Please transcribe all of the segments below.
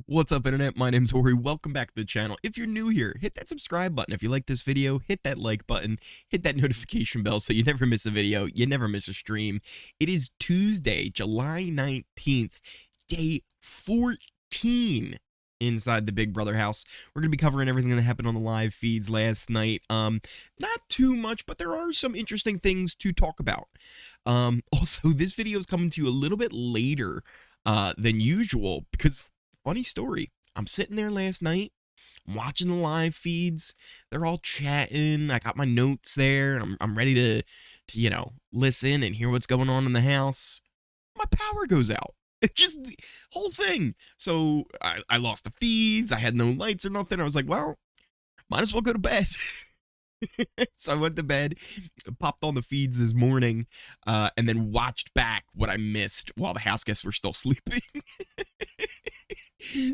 What's up, internet? My name's Ori. Welcome back to the channel. If you're new here, hit that subscribe button. If you like this video, hit that like button, hit that notification bell so you never miss a video, you never miss a stream. It is Tuesday, July 19th, day 14 inside the Big Brother house. We're going to be covering everything that happened on the live feeds last night. Not too much, but there are some interesting things to talk about. Also, this video is coming to you a little bit later than usual because funny story. I'm sitting there last night, I'm watching the live feeds. They're all chatting. I got my notes there. I'm ready to listen and hear what's going on in the house. My power goes out. It's just the whole thing. So I lost the feeds. I had no lights or nothing. I was like, well, might as well go to bed. So I went to bed, popped on the feeds this morning, and then watched back what I missed while the house guests were still sleeping.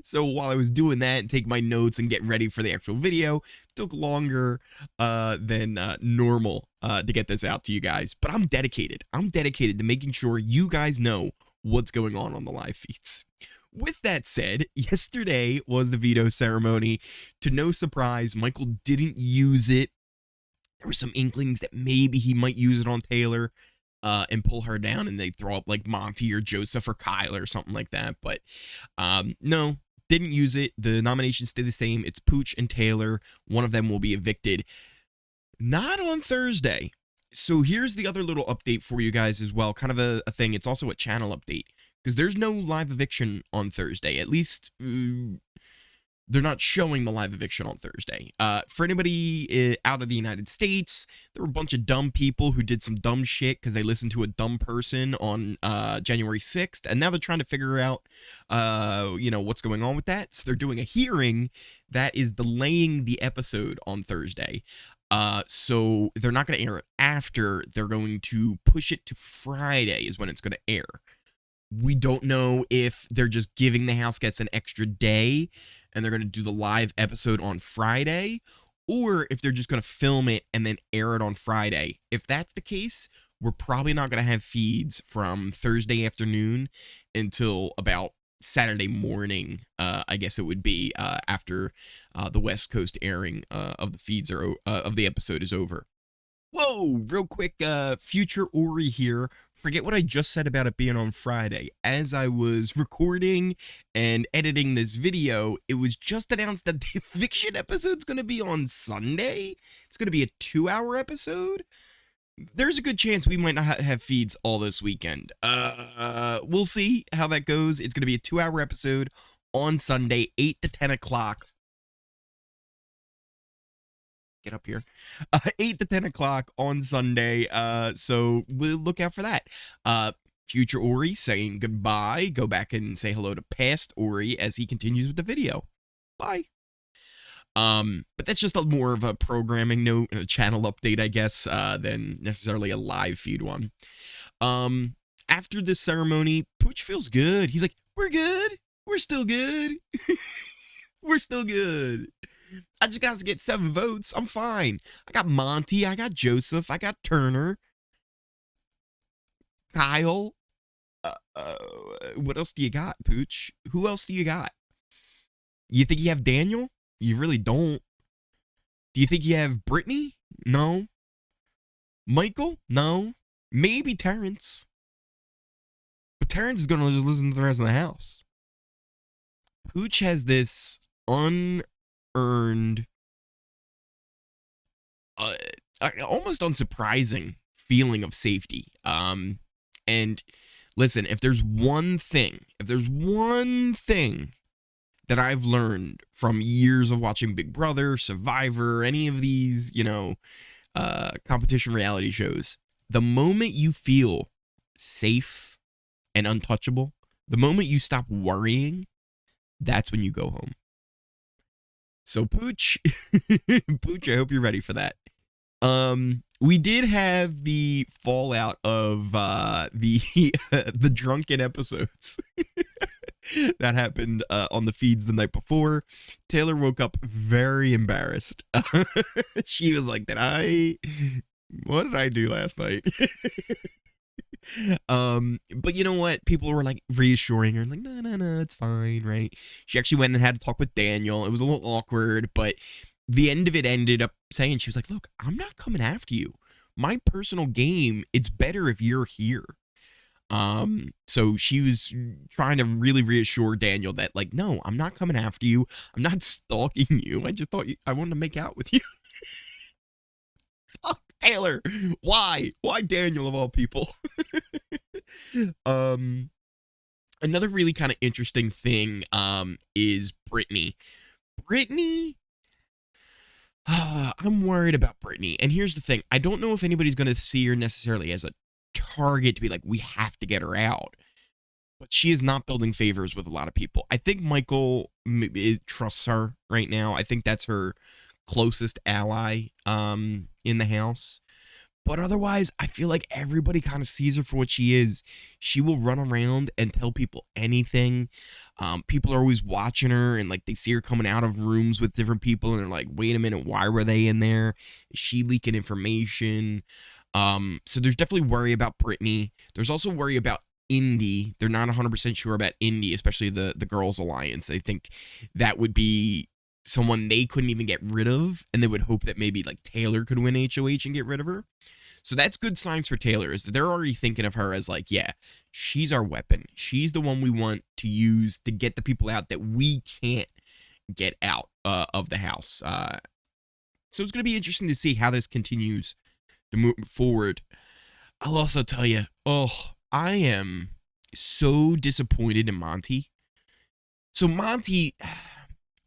So while I was doing that and taking my notes and getting ready for the actual video, it took longer than normal to get this out to you guys. But I'm dedicated. I'm dedicated to making sure you guys know what's going on the live feeds. With that said, yesterday was the veto ceremony. To no surprise, Michael didn't use it. There were some inklings that maybe he might use it on Taylor and pull her down, and they throw up like Monty or Joseph or Kyle or something like that. But no, didn't use it. The nominations stay the same. It's Pooch and Taylor. One of them will be evicted. Not on Thursday. So here's the other little update for you guys as well. Kind of a thing. It's also a channel update because there's no live eviction on Thursday. At least they're not showing the live eviction on Thursday. For anybody out of the United States, there were a bunch of dumb people who did some dumb shit because they listened to a dumb person on January 6th, and now they're trying to figure out, what's going on with that. So they're doing a hearing that is delaying the episode on Thursday. So they're not going to air it after. They're going to push it to Friday is when it's going to air. We don't know if they're just giving the house guests an extra day and they're going to do the live episode on Friday, or if they're just going to film it and then air it on Friday. If that's the case, we're probably not going to have feeds from Thursday afternoon until about Saturday morning, I guess it would be, after the West Coast airing of the feeds of the episode is over. Whoa, real quick, future Ori here. Forget what I just said about it being on Friday. As I was recording and editing this video, it was just announced that the eviction episode's going to be on Sunday. It's going to be a 2-hour episode. There's a good chance we might not have feeds all this weekend. We'll see how that goes. It's going to be a 2-hour episode on Sunday, 8 to 10 o'clock. Get up here. 8 to 10 o'clock on Sunday. So we'll look out for that. Future Ori saying goodbye. Go back and say hello to past Ori as he continues with the video. Bye. But that's just more of a programming note and a channel update, I guess, than necessarily a live feed one. After this ceremony, Pooch feels good. He's like, we're good. We're still good. We're still good. I just got to get 7 votes. I'm fine. I got Monty. I got Joseph. I got Turner. Kyle. What else do you got, Pooch? Who else do you got? You think you have Daniel? You really don't. Do you think you have Brittany? No. Michael? No. Maybe Terrence. But Terrence is going to just listen to the rest of the house. Pooch has this unearned, almost unsurprising feeling of safety. And listen, if there's one thing that I've learned from years of watching Big Brother, Survivor, any of these, competition reality shows, the moment you feel safe and untouchable, the moment you stop worrying, that's when you go home. So Pooch, Pooch, I hope you're ready for that. We did have the fallout of the drunken episodes that happened on the feeds the night before. Taylor woke up very embarrassed. She was like, what did I do last night? But you know what? People were like reassuring her, like, no, it's fine, right? She actually went and had to talk with Daniel. It was a little awkward, but the end of it ended up saying, she was like, look, I'm not coming after you. My personal game, it's better if you're here. So she was trying to really reassure Daniel that, like, no, I'm not coming after you. I'm not stalking you. I just thought I wanted to make out with you. Fuck Taylor. Why? Why Daniel of all people? Another really kind of interesting thing, is Brittany. Brittany, I'm worried about Brittany. And here's the thing. I don't know if anybody's going to see her necessarily as a target to be like, we have to get her out. But she is not building favors with a lot of people. I think Michael trusts her right now. I think that's her closest ally in the house. But otherwise, I feel like everybody kind of sees her for what she is. She will run around and tell people anything. People are always watching her, and like they see her coming out of rooms with different people, and they're like, wait a minute, why were they in there? Is she leaking information? So there's definitely worry about Brittany. There's also worry about Indy. They're not 100% sure about Indy, especially the Girls Alliance. I think that would be someone they couldn't even get rid of, and they would hope that maybe like Taylor could win HOH and get rid of her. So that's good signs for Taylor, is that they're already thinking of her as like, yeah, she's our weapon. She's the one we want to use to get the people out that we can't get out of the house. So it's going to be interesting to see how this continues to move forward. I'll also tell you, I am so disappointed in Monty. So Monty,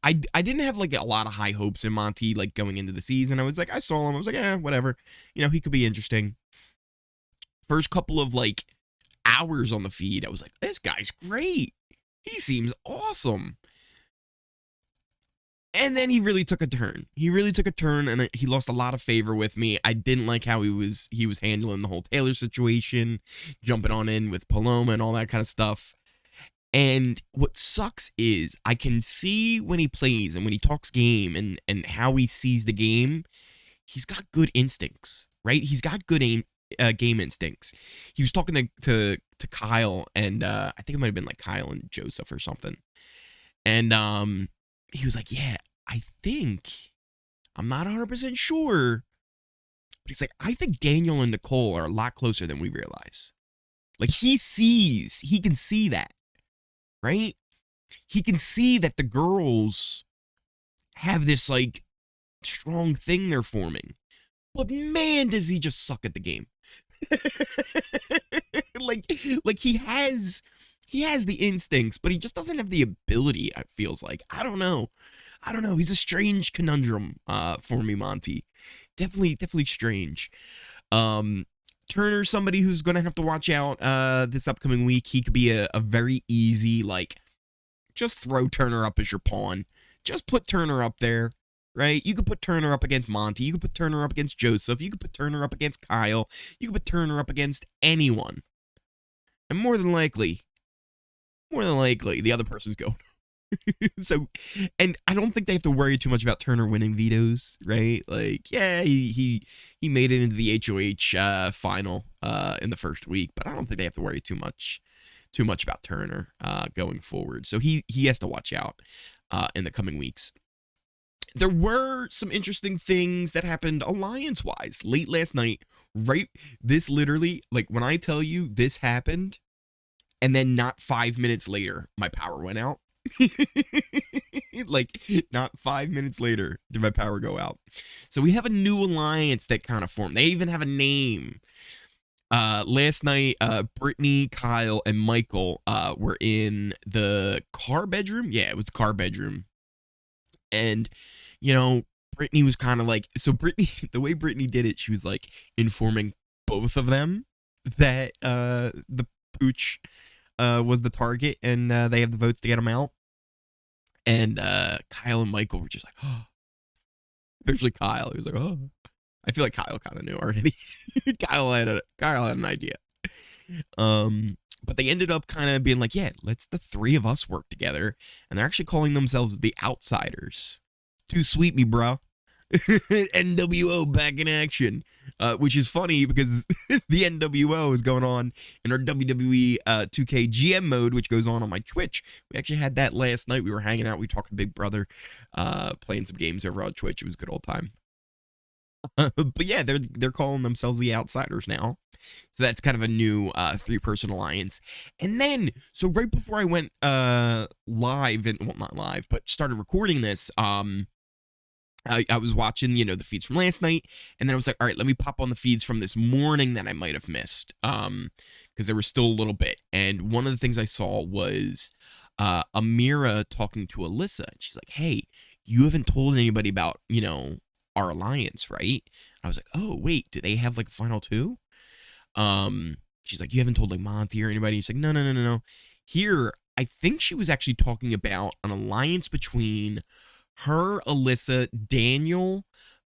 I didn't have like a lot of high hopes in Monty like going into the season. I was like, I saw him, I was like, whatever. You know, he could be interesting. First couple of like hours on the feed, I was like, this guy's great. He seems awesome. And then he really took a turn. And he lost a lot of favor with me. I didn't like how he was handling the whole Taylor situation, jumping on in with Paloma and all that kind of stuff. And what sucks is I can see when he plays and when he talks game and how he sees the game, he's got good instincts, right? He's got good game instincts. He was talking to Kyle, and I think it might have been like Kyle and Joseph or something. And he was like, yeah, I think, I'm not 100% sure, but he's like, I think Daniel and Nicole are a lot closer than we realize. Like, he can see that. Right? He can see that the girls have this, like, strong thing they're forming. But man, does he just suck at the game. like he has the instincts, but he just doesn't have the ability, it feels like. I don't know. He's a strange conundrum for me, Monty. Definitely strange. Turner, somebody who's going to have to watch out this upcoming week. He could be a very easy, like, just throw Turner up as your pawn. Just put Turner up there, right? You could put Turner up against Monty. You could put Turner up against Joseph. You could put Turner up against Kyle. You could put Turner up against anyone. And more than likely, the other person's going. So, and I don't think they have to worry too much about Turner winning vetoes, right? Like, yeah, he made it into the HOH final in the first week, but I don't think they have to worry too much about Turner going forward. So he has to watch out in the coming weeks. There were some interesting things that happened alliance-wise late last night, right? This literally, like, when I tell you this happened, and then not 5 minutes later, my power went out. Like, not 5 minutes later did my power go out. So we have a new alliance that kind of formed. They even have a name. Last night, Brittany, Kyle, and Michael were in the car bedroom. Yeah, it was the car bedroom. And, you know, Brittany was kind of like, so Brittany, the way Brittany did it, she was like informing both of them that the Pooch was the target, and they have the votes to get him out. And Kyle and Michael were just like, oh. Especially Kyle. He was like, oh. I feel like Kyle kind of knew already. Kyle had an idea. But they ended up kind of being like, yeah, let's the three of us work together. And they're actually calling themselves the Outsiders. Too sweet me, bro. NWO back in action, which is funny because the NWO is going on in our WWE 2K GM mode, which goes on my Twitch. We actually had that last night. We were hanging out. We talked to Big Brother, playing some games over on Twitch. It was a good old time. But yeah, they're calling themselves the Outsiders now. So that's kind of a new 3-person alliance. And then, so right before I went live, and well, not live, but started recording this, I was watching, the feeds from last night, and then I was like, all right, let me pop on the feeds from this morning that I might have missed, because there was still a little bit. And one of the things I saw was Amira talking to Alyssa. And she's like, hey, you haven't told anybody about, our alliance, right? I was like, oh, wait, do they have like a final 2? She's like, you haven't told like Monty or anybody? He's like, no. Here, I think she was actually talking about an alliance between her, Alyssa, Daniel,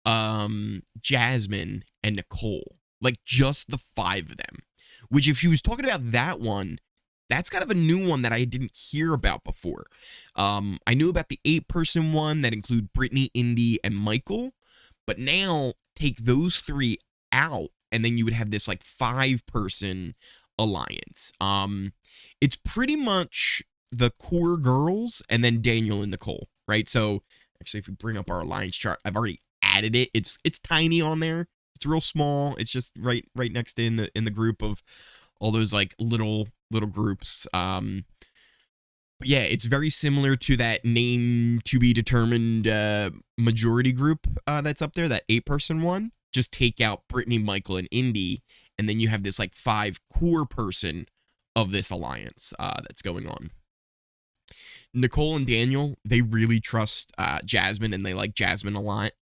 Jasmine, and Nicole. Like just the 5 of them. Which if she was talking about that one, that's kind of a new one that I didn't hear about before. I knew about the 8-person one that include Brittany, Indy, and Michael. But now take those 3 out, and then you would have this like 5-person alliance. It's pretty much the core girls and then Daniel and Nicole, right? So actually, if we bring up our alliance chart, I've already added it. It's tiny on there. It's real small. It's just right next to in the group of all those like little groups. But yeah, it's very similar to that name to be determined majority group that's up there, that 8-person one. Just take out Brittany, Michael, and Indy, and then you have this like 5 core person of this alliance that's going on. Nicole and Daniel, they really trust Jasmine, and they like Jasmine a lot.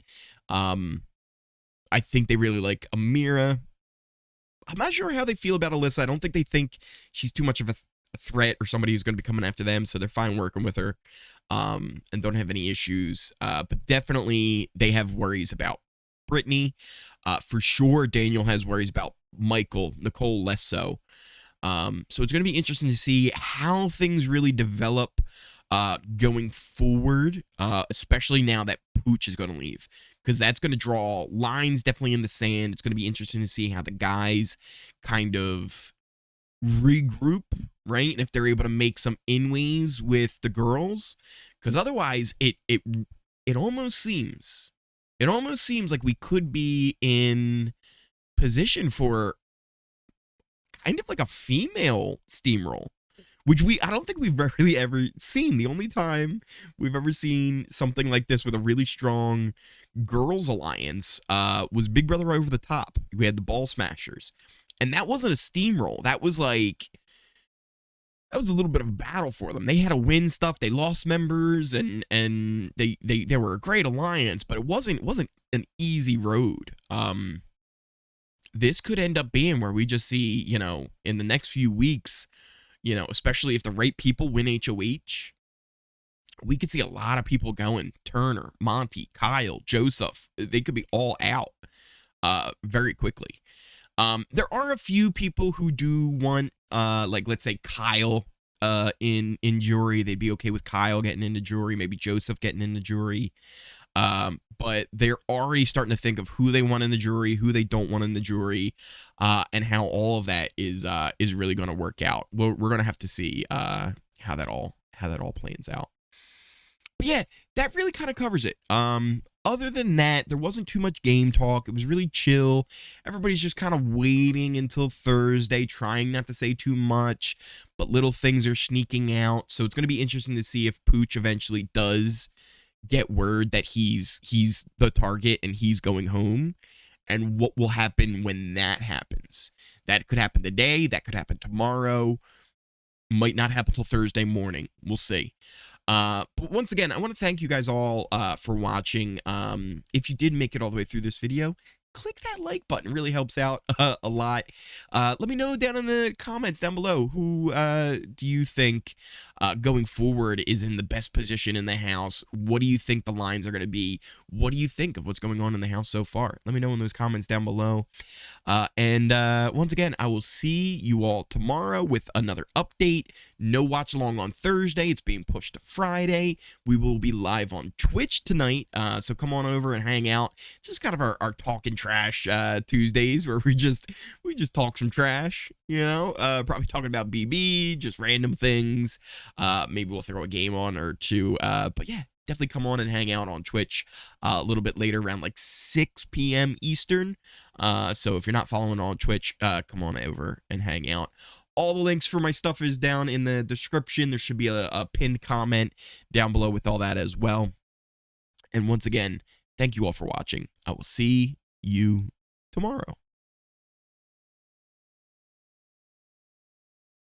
I think they really like Amira. I'm not sure how they feel about Alyssa. I don't think they think she's too much of a threat or somebody who's going to be coming after them, so they're fine working with her, and don't have any issues. But definitely they have worries about Brittany. For sure, Daniel has worries about Michael. Nicole less so. So it's going to be interesting to see how things really develop going forward, especially now that Pooch is going to leave, because that's going to draw lines definitely in the sand. It's going to be interesting to see how the guys kind of regroup, right? And if they're able to make some inways with the girls, because otherwise it almost seems like we could be in position for kind of like a female steamroll, which I don't think we've really ever seen. The only time we've ever seen something like this with a really strong girls alliance was Big Brother Over the Top. We had the Ball Smashers, and that wasn't a steamroll. That was a little bit of a battle for them. They had to win stuff. They lost members, and they were a great alliance, but it wasn't an easy road. This could end up being where we just see, in the next few weeks, especially if the right people win HOH, we could see a lot of people going. Turner, Monty, Kyle, Joseph, they could be all out very quickly. There are a few people who do want, like, let's say Kyle in jury. They'd be okay with Kyle getting into jury, maybe Joseph getting into jury. But they're already starting to think of who they want in the jury, who they don't want in the jury, and how all of that is really going to work out. We're going to have to see how that all plans out. But yeah, that really kind of covers it. Other than that, there wasn't too much game talk. It was really chill. Everybody's just kind of waiting until Thursday, trying not to say too much, but little things are sneaking out. So it's going to be interesting to see if Pooch eventually does get word that he's the target and he's going home, and what will happen when that happens. That could happen today. That could happen tomorrow. Might not happen till Thursday morning. We'll see. But once again, I want to thank you guys all for watching. If you did make it all the way through this video, click that like button. It really helps out a lot. Let me know down in the comments down below, who do you think going forward is in the best position in the house. What do you think the lines are going to be? What do you think of what's going on in the house so far? Let me know in those comments down below. And once again, I will see you all tomorrow with another update. No watch along on Thursday. It's being pushed to Friday. We will be live on Twitch tonight. So come on over and hang out. It's just kind of our talking trash Tuesdays where we just talk some trash, you know, probably talking about BB, just random things. Maybe we'll throw a game on or two. But yeah, definitely come on and hang out on Twitch a little bit later, around like 6 p.m. Eastern. So if you're not following on Twitch, come on over and hang out. All the links for my stuff is down in the description. There should be a pinned comment down below with all that as well. And once again, thank you all for watching. I will see you tomorrow.